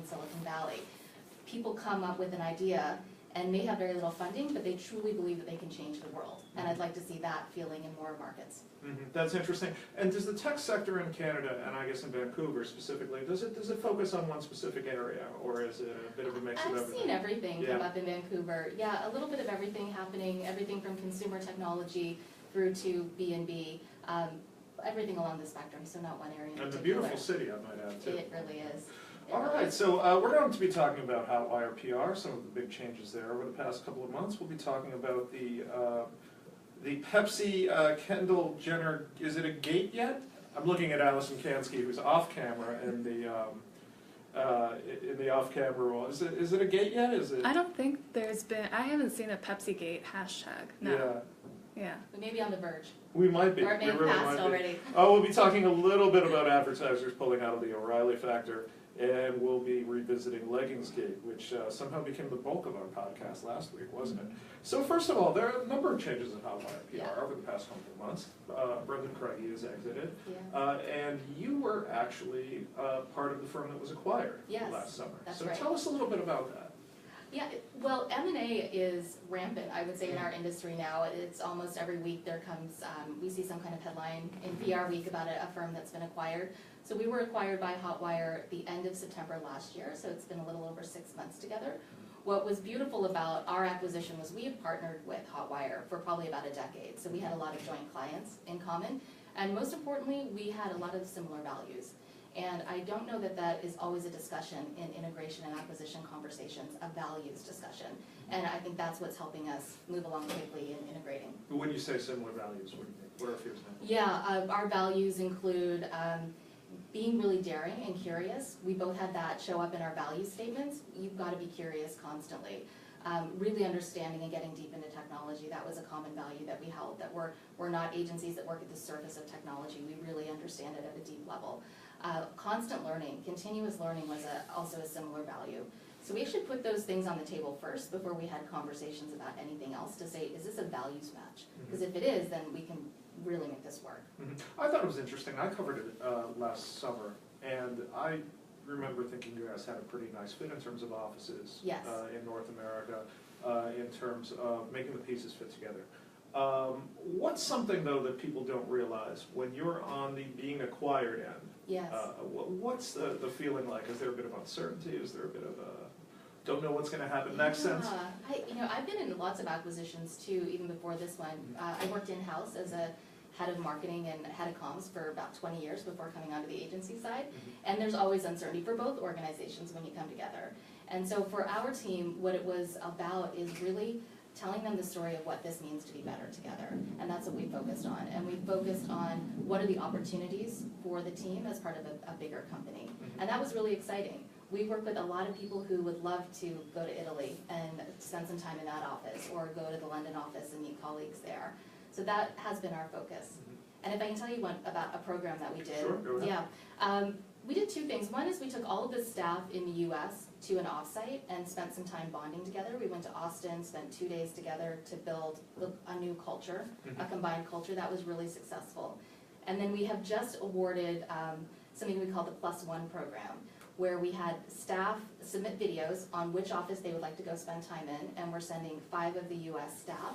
in Silicon Valley. People come up with an idea and may have very little funding, but they truly believe that they can change the world. And I'd like to see that feeling in more markets. That's interesting. And does the tech sector in Canada, and I guess in Vancouver specifically, does it focus on one specific area, or is it a bit of a mix of everything? I've seen everything come up in Vancouver. Yeah, a little bit of everything happening, everything from consumer technology through to B&B, everything along the spectrum, so not one area in And particular. a beautiful city, I might add, too. It really is. All right, so we're going to be talking about Hotwire PR, some of the big changes there over the past couple of months. We'll be talking about the Pepsi Kendall Jenner, is it a gate yet? I'm looking at Allison Kansky, who's off camera in the off camera role. Is it a gate yet? Is it? I don't think there's been. I haven't seen a Pepsi Gate hashtag. No. Yeah. We may be on the verge. We might be. Or it may have passed already. Oh, we'll be talking a little bit about advertisers pulling out of the O'Reilly factor. And we'll be revisiting Leggingsgate, which somehow became the bulk of our podcast last week, wasn't it? So first of all, there are a number of changes in Hotwire PR over the past couple of months. Brendan Craigie has exited, and you were actually part of the firm that was acquired last summer. That's so right. Tell us a little bit about that. Yeah, well, M&A is rampant, I would say, in our industry now. It's almost every week there comes, we see some kind of headline in PRWeek about a firm that's been acquired. So we were acquired by Hotwire at the end of September last year, so it's been a little over 6 months together. What was beautiful about our acquisition was we had partnered with Hotwire for probably about a decade, so we had a lot of joint clients in common, and most importantly, we had a lot of similar values. And I don't know that that is always a discussion in integration and acquisition conversations, a values discussion. And I think that's what's helping us move along quickly in integrating. When you say similar values, what do you mean? What are a few examples? Yeah, our values include being really daring and curious. We both had that show up in our value statements. You've got to be curious constantly. Really understanding and getting deep into technology, that was a common value that we held, that we're not agencies that work at the surface of technology. We really understand it at a deep level. Constant learning, continuous learning was also a similar value. So we actually put those things on the table first before we had conversations about anything else to say, is this a values match? Because if it is, then we can really make this work. I thought it was interesting. I covered it last summer, and I remember thinking you guys had a pretty nice fit in terms of offices in North America, in terms of making the pieces fit together. What's something, though, that people don't realize when you're on the being acquired end? Yes. What's the feeling like? Is there a bit of uncertainty? Is there a bit of don't know what's going to happen next sense? I've been in lots of acquisitions too, even before this one. I worked in-house as a head of marketing and head of comms for about 20 years before coming onto the agency side. And there's always uncertainty for both organizations when you come together. And so for our team, what it was about is really telling them the story of what this means to be better together. And that's what we focused on. And we focused on what are the opportunities for the team as part of a bigger company. And that was really exciting. We work with a lot of people who would love to go to Italy and spend some time in that office, or go to the London office and meet colleagues there. So that has been our focus. And if I can tell you about a program that we did. Sure, go ahead. We did two things. One is we took all of the staff in the US to an offsite and spent some time bonding together. We went to Austin, spent 2 days together to build a new culture, a combined culture that was really successful. And then we have just awarded something we call the +1 program, where we had staff submit videos on which office they would like to go spend time in, and we're sending 5 of the US staff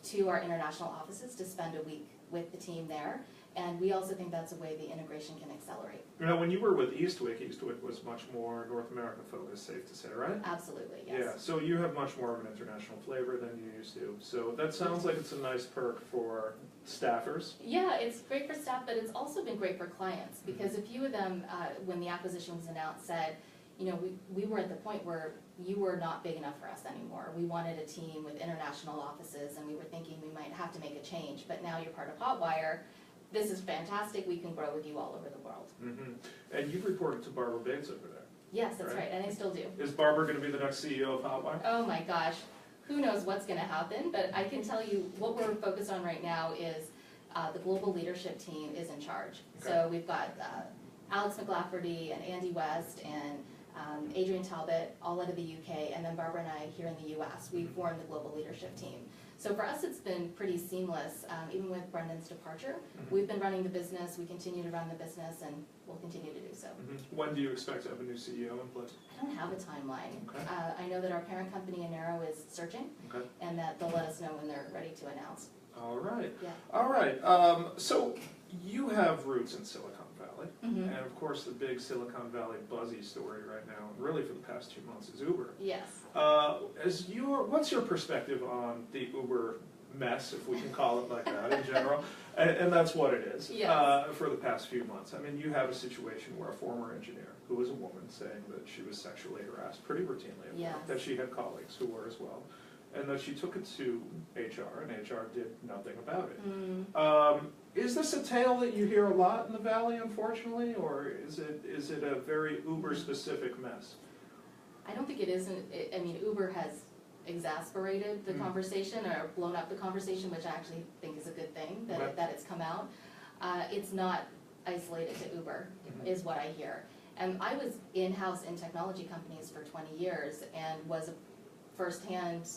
to our international offices to spend a week with the team there. And we also think that's a way the integration can accelerate. Now, when you were with Eastwick was much more North America focused, safe to say, right? Absolutely, yes. Yeah, so you have much more of an international flavor than you used to. So that sounds like it's a nice perk for staffers. Yeah, it's great for staff, but it's also been great for clients, because a few of them, when the acquisition was announced, said, you know, we were at the point where you were not big enough for us anymore. We wanted a team with international offices, and we were thinking we might have to make a change, but now you're part of Hotwire. This is fantastic. We can grow with you all over the world. And you've reported to Barbara Bates over there. Yes, that's right, and I still do. Is Barbara going to be the next CEO of Hotwire? Oh my gosh, who knows what's going to happen, but I can tell you what we're focused on right now is the global leadership team is in charge. Okay. So we've got Alex McLafferty and Andy West and Adrian Talbot, all out of the UK, and then Barbara and I here in the US. We formed the global leadership team. So for us, it's been pretty seamless, even with Brendan's departure. We've been running the business, we continue to run the business, and we'll continue to do so. When do you expect to have a new CEO in place? I don't have a timeline. Okay. I know that our parent company, Anero, is searching, Okay. and that they'll let us know when they're ready to announce. All right. Yeah. All right. So you have roots in Silicon Valley, and of course the big Silicon Valley buzzy story right now, really for the past 2 months, is Uber. Yes. What's your perspective on the Uber mess, if we can call it like that, in general? And that's what it is. Yes. For the past few months. I mean, you have a situation where a former engineer, who was a woman, saying that she was sexually harassed pretty routinely, at work, that she had colleagues who were as well, and that she took it to HR, and HR did nothing about it. Is this a tale that you hear a lot in the Valley, unfortunately, or is it a very Uber-specific mess? I don't think it isn't. I mean, Uber has exasperated the conversation or blown up the conversation, which I actually think is a good thing, that it's come out. It's not isolated to Uber, is what I hear. And I was in-house in technology companies for 20 years and was a firsthand,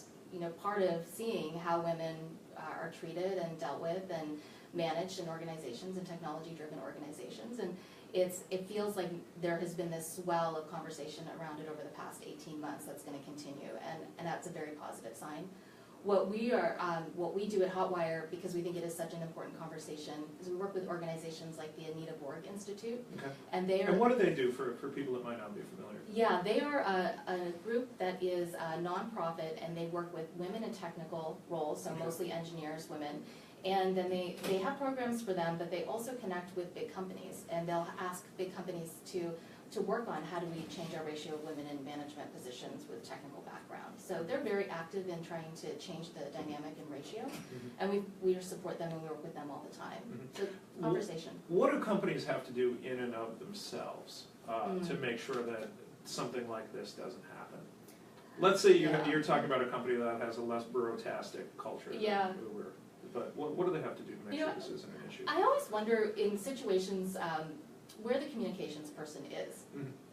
part of seeing how women are treated and dealt with and managed in organizations and technology-driven organizations. And it feels like there has been this swell of conversation around it over the past 18 months that's going to continue, and that's a very positive sign. What we do at Hotwire, because we think it is such an important conversation, is we work with organizations like the Anita Borg Institute. Okay. And what do they do for people that might not be familiar? Yeah, they are a group that is a nonprofit, and they work with women in technical roles, so mostly engineers, women. And then they have programs for them, but they also connect with big companies, and they'll ask big companies to work on how do we change our ratio of women in management positions with technical background. So they're very active in trying to change the dynamic and ratio, and we support them and we work with them all the time. So conversation. What do companies have to do in and of themselves to make sure that something like this doesn't happen? Let's say you're talking about a company that has a less bureaucratic culture than Uber, but what do they have to do to make sure this isn't an issue? I always wonder in situations where the communications person is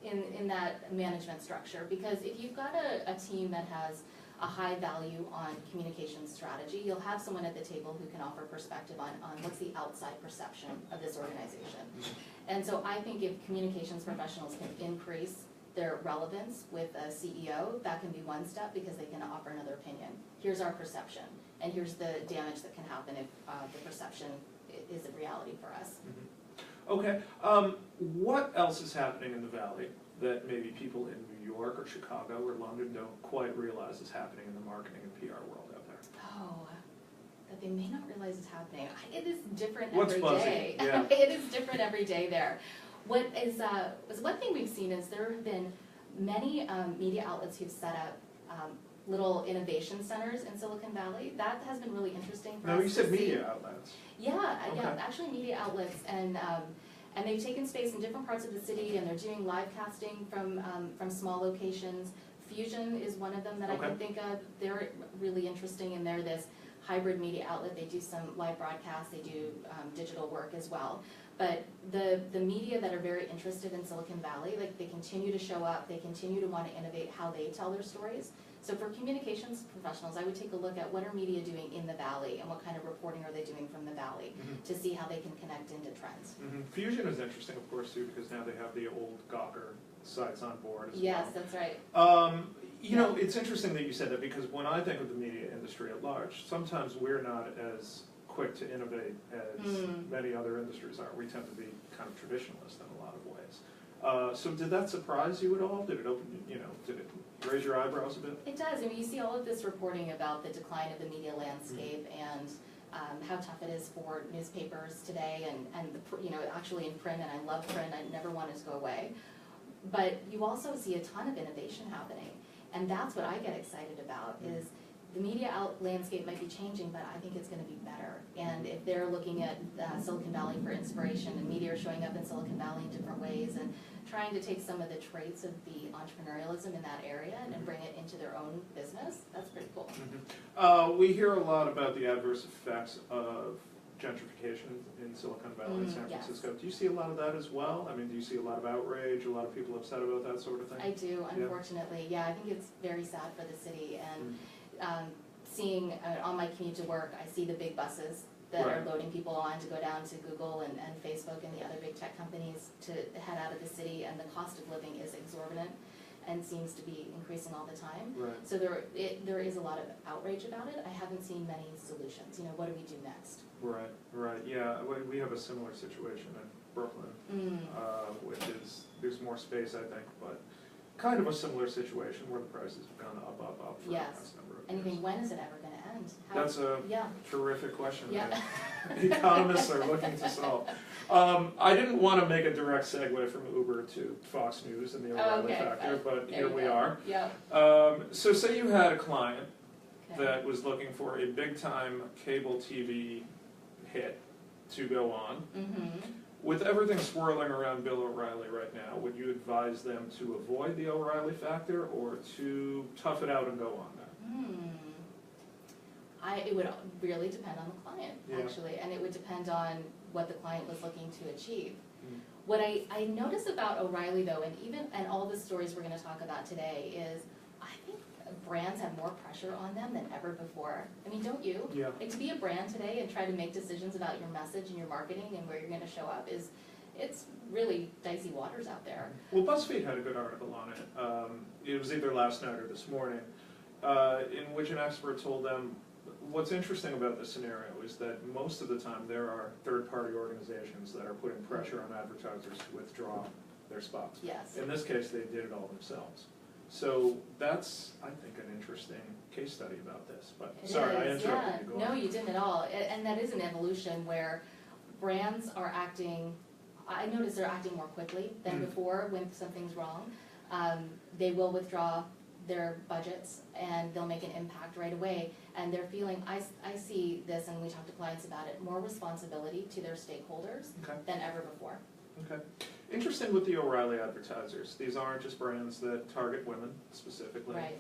in that management structure, because if you've got a team that has a high value on communication strategy, you'll have someone at the table who can offer perspective on what's the outside perception of this organization. And so I think if communications professionals can increase their relevance with a CEO, that can be one step, because they can offer another opinion. Here's our perception, and here's the damage that can happen if the perception is a reality for us. Okay. What else is happening in the Valley that maybe people in New York or Chicago or London don't quite realize is happening in the marketing and PR world out there? Oh, that they may not realize is happening. It is different What's every buzzing? day. Yeah. It is different every day there. What is one thing we've seen is there have been many media outlets who've set up little innovation centers in Silicon Valley. That has been really interesting for us. No, you said to media see. outlets. Yeah, Okay. actually media outlets, and they've taken space in different parts of the city, and they're doing live casting from small locations. Fusion is one of them that I can think of. They're really interesting, and they're this hybrid media outlet. They do some live broadcasts, they do digital work as well. But the media that are very interested in Silicon Valley, like, they continue to show up, they continue to want to innovate how they tell their stories. So for communications professionals, I would take a look at what are media doing in the Valley and what kind of reporting are they doing from the Valley to see how they can connect into trends. Fusion is interesting, of course, too, because now they have the old Gawker sites on board as well. Yes, that's right. You know, it's interesting that you said that, because when I think of the media industry at large, sometimes we're not as quick to innovate as many other industries are. We tend to be kind of traditionalist in a lot of ways. So did that surprise you at all? Did it open, did it raise your eyebrows a bit? It does. I mean, you see all of this reporting about the decline of the media landscape and how tough it is for newspapers today, and actually in print, and I love print, I never want it to go away. But you also see a ton of innovation happening, and that's what I get excited about, is the media landscape might be changing, but I think it's going to be better. And if they're looking at Silicon Valley for inspiration, and media are showing up in Silicon Valley in different ways, and trying to take some of the traits of the entrepreneurialism in that area and bring it into their own business, that's pretty cool. We hear a lot about the adverse effects of gentrification in Silicon Valley and San Francisco. Do you see a lot of that as well? I mean, do you see a lot of outrage, a lot of people upset about that sort of thing? I do, unfortunately. Yeah, I think it's very sad for the city. And seeing on my commute to work, I see the big buses that are Right. loading people on to go down to Google and Facebook and the other big tech companies to head out of the city, and the cost of living is exorbitant and seems to be increasing all the time. Right. So there is a lot of outrage about it. I haven't seen many solutions. You know, what do we do next? Right, right, yeah, we have a similar situation in Brooklyn, which is, there's more space, I think, but kind of a similar situation where the prices have gone up for the Yes. past number of And you years. think, when is it ever gonna end? How- That's a Yeah, terrific question yeah. that economists are looking to solve. I didn't want to make a direct segue from Uber to Fox News and the O'Reilly Okay, factor, but there here you we go. are. Yeah. So say you had a client Okay. that was looking for a big-time cable TV hit to go on. Mm-hmm. With everything swirling around Bill O'Reilly right now, would you advise them to avoid the O'Reilly factor or to tough it out and go on there? It would really depend on the client, Yeah. actually, and it would depend on what the client was looking to achieve. Mm. What I notice about O'Reilly though, and all the stories we're gonna talk about today, is I think brands have more pressure on them than ever before. I mean, don't you? Yeah. Like, to be a brand today and try to make decisions about your message and your marketing and where you're gonna show up it's really dicey waters out there. Well, BuzzFeed had a good article on it. It was either last night or this morning, in which an expert told them what's interesting about this scenario is that most of the time there are third-party organizations that are putting pressure on advertisers to withdraw their spots. Yes. In this case, they did it all themselves. So that's, I think, an interesting case study about this. But It sorry, I is, interrupted you. Go No, on. you didn't at all. And that is an evolution where brands are acting, I notice they're acting more quickly than before when something's wrong. They will withdraw their budgets and they'll make an impact right away. And they're feeling, I see this, and we talk to clients about it, more responsibility to their stakeholders Okay. than ever before. Okay. Interesting with the O'Reilly advertisers. These aren't just brands that target women specifically. Right.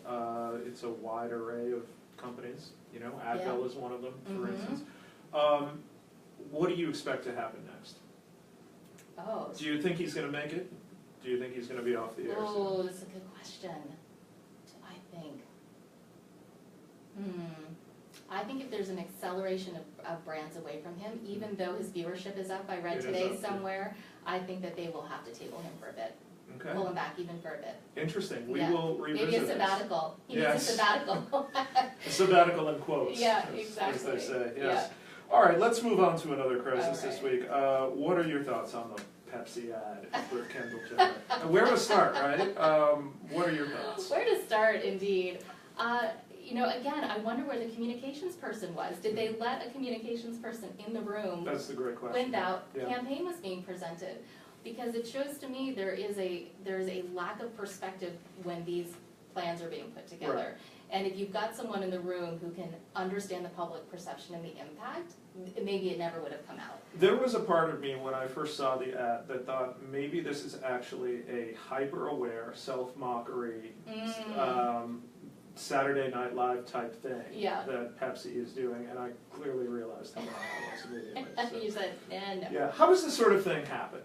It's a wide array of companies. You know, Advil is one of them, for Mhm. instance. What do you expect to happen next? Oh. Do you think he's going to make it? Do you think he's going to be off the air soon? Oh, that's a good question. I think. I think if there's an acceleration of brands away from him, even though his viewership is up, I read It is today up, yeah. somewhere, I think that they will have to table him for a bit, Okay. pull him back even for a bit. Interesting. We Yeah. will revisit Maybe a this. sabbatical. He Yes. needs a sabbatical. A sabbatical in quotes. Yeah, as they exactly. say. Yes. All right, let's move on to another crisis All this right. week. What are your thoughts on the Pepsi ad for Kendall Jenner? Where to start, right? What are your thoughts? Where to start, indeed. You know, again, I wonder where the communications person was. Did they let a communications person in the room That's the great question. when that Yeah. campaign was being presented? Because it shows to me there is a lack of perspective when these plans are being put together. Right. And if you've got someone in the room who can understand the public perception and the impact, maybe it never would have come out. There was a part of me when I first saw the ad that thought maybe this is actually a hyper-aware, self-mockery, Saturday Night Live type thing Yeah. that Pepsi is doing, and I clearly realized how wrong I was immediately. You said, no. Yeah, how does this sort of thing happen?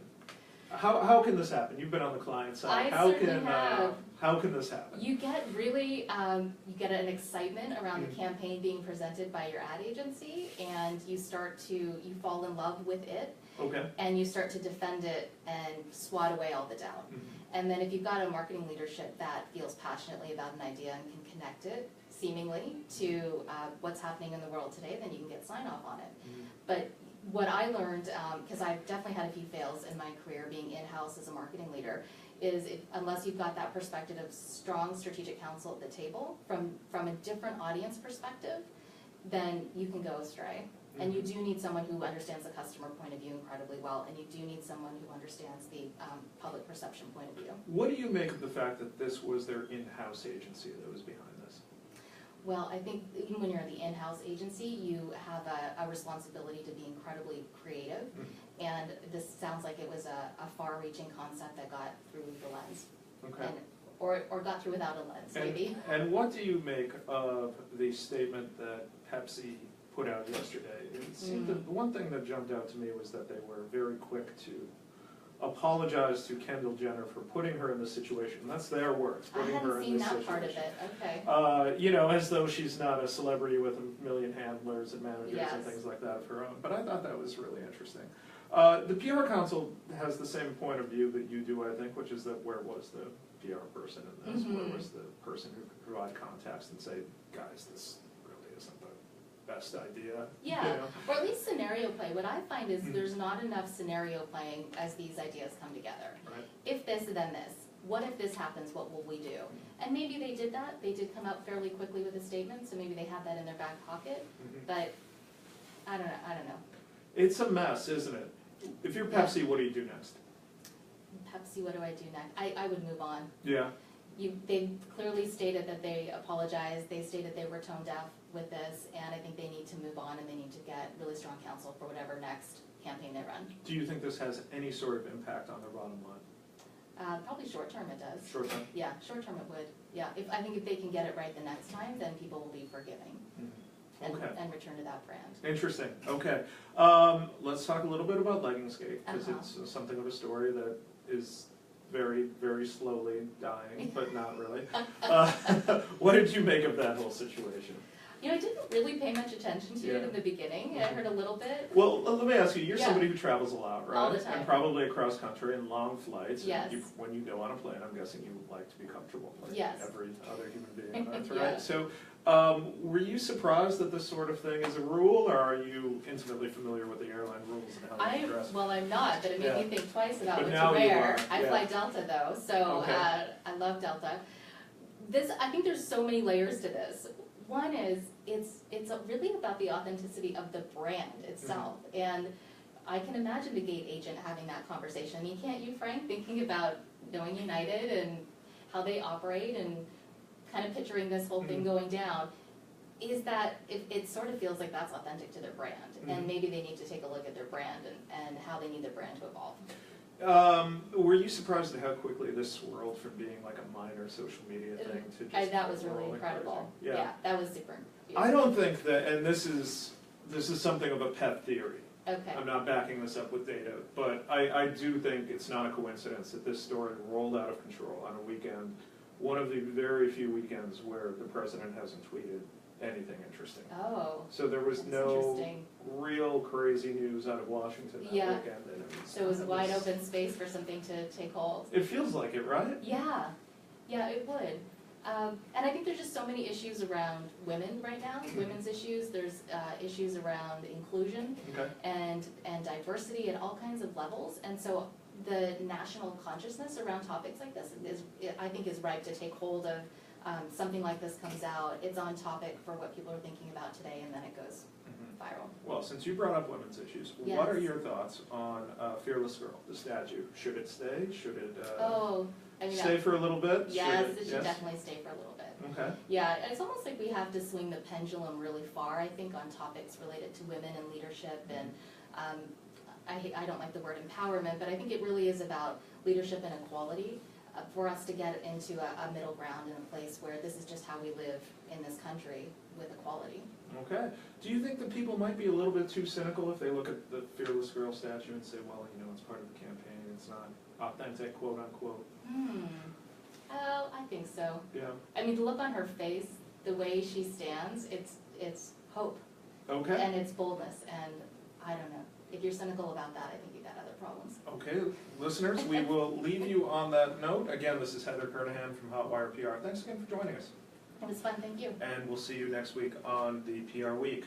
How can this happen? You've been on the client side. I How certainly can have. how can this happen? You get really, you get an excitement around the campaign being presented by your ad agency, and you fall in love with it, Okay. and you start to defend it and swat away all the doubt. And then if you've got a marketing leadership that feels passionately about an idea and can connect it, seemingly, to what's happening in the world today, then you can get sign off on it. But what I learned, because I've definitely had a few fails in my career being in-house as a marketing leader, is unless you've got that perspective of strong strategic counsel at the table from a different audience perspective, then you can go astray. And you do need someone who understands the customer point of view incredibly well, and you do need someone who understands the public perception point of view. What do you make of the fact that this was their in-house agency that was behind this? Well, I think even when you're in the in-house agency, you have a responsibility to be incredibly creative, and this sounds like it was a far-reaching concept that got through the lens, Okay. and, or got through without a lens, maybe. And what do you make of the statement that Pepsi put out yesterday? It seemed that the one thing that jumped out to me was that they were very quick to apologize to Kendall Jenner for putting her in this situation. That's their words, I putting her hadn't in seen this that situation. part of it, okay. You know, as though she's not a celebrity with a million handlers and managers Yes. and things like that of her own. But I thought that was really interesting. The PR Council has the same point of view that you do, I think, which is that where was the PR person in this? Where was the person who could provide context and say, guys, this really isn't the best idea? Yeah, You know? or at least scenario play. What I find is there's not enough scenario playing as these ideas come together. Right. If this, then this. What if this happens, what will we do? And maybe they did that. They did come out fairly quickly with a statement, so maybe they had that in their back pocket. But I don't know. It's a mess, isn't it? If you're Pepsi, what do you do next? Pepsi, what do I do next? I would move on. Yeah. They clearly stated that they apologized. They stated they were tone deaf with this, and I think they need to move on and they need to get really strong counsel for whatever next campaign they run. Do you think this has any sort of impact on their bottom line? Probably short term it does. Short term? Yeah, short term it would. Yeah, I think if they can get it right the next time, then people will be forgiving Okay. and return to that brand. Interesting. Okay. Let's talk a little bit about Leggingsgate, because it's something of a story that is very, very slowly dying, but not really. What did you make of that whole situation? You know, I didn't really pay much attention to it Yeah. in the beginning. I heard a little bit. Well, let me ask you, you're Yeah. somebody who travels a lot, right? All the time. And probably across country and long flights. Yes. And when you go on a plane, I'm guessing you like to be comfortable, like Yes. every other human being on earth, right? Yeah. So, were you surprised that this sort of thing is a rule, or are you intimately familiar with the airline rules and how they address? Well, I'm not, but it made Yeah. me think twice about But what now to you wear. are, I yeah. fly Delta though, so Okay. I love Delta. I think there's so many layers to this. One is it's really about the authenticity of the brand itself, and I can imagine the gate agent having that conversation. I mean, can't you, Frank, thinking about knowing United and how they operate and kind of picturing this whole thing going down? Is that it sort of feels like that's authentic to their brand, and maybe they need to take a look at their brand and how they need their brand to evolve. Were you surprised at how quickly this swirled from being like a minor social media thing to just That was really rolling incredible. crazy? Yeah, that was super. I don't think that, and this is something of a pet theory. Okay. I'm not backing this up with data, but I do think it's not a coincidence that this story rolled out of control on a weekend, one of the very few weekends where the president hasn't tweeted anything interesting. Oh. So there was That's no interesting. real crazy news out of Washington that Yeah. weekend. And So it was wide open space for something to take hold. It feels like it, right? Yeah, it would. And I think there's just so many issues around women right now, women's issues. There's issues around inclusion Okay. and diversity at all kinds of levels. And so the national consciousness around topics like this I think is ripe to take hold of. Something like this comes out, it's on topic for what people are thinking about today, and then it goes viral. Well, since you brought up women's issues, Yes. what are your thoughts on Fearless Girl, the statue? Should it stay? Should it stay for a little bit? Yes, Should it should definitely stay for a little bit. Okay. Yeah, it's almost like we have to swing the pendulum really far, I think, on topics related to women and leadership, and I don't like the word empowerment, but I think it really is about leadership and equality. For us to get into a middle ground in a place where this is just how we live in this country with equality. Okay. Do you think that people might be a little bit too cynical if they look at the Fearless Girl statue and say, well, you know, it's part of the campaign, it's not authentic, quote unquote? Oh, I think so. Yeah. I mean, the look on her face, the way she stands, it's hope. Okay. And it's boldness, and I don't know. If you're cynical about that, I think you got other problems. Okay, listeners, we will leave you on that note. Again, this is Heather Kernahan from Hotwire PR. Thanks again for joining us. It was fun, thank you. And we'll see you next week on the PR Week.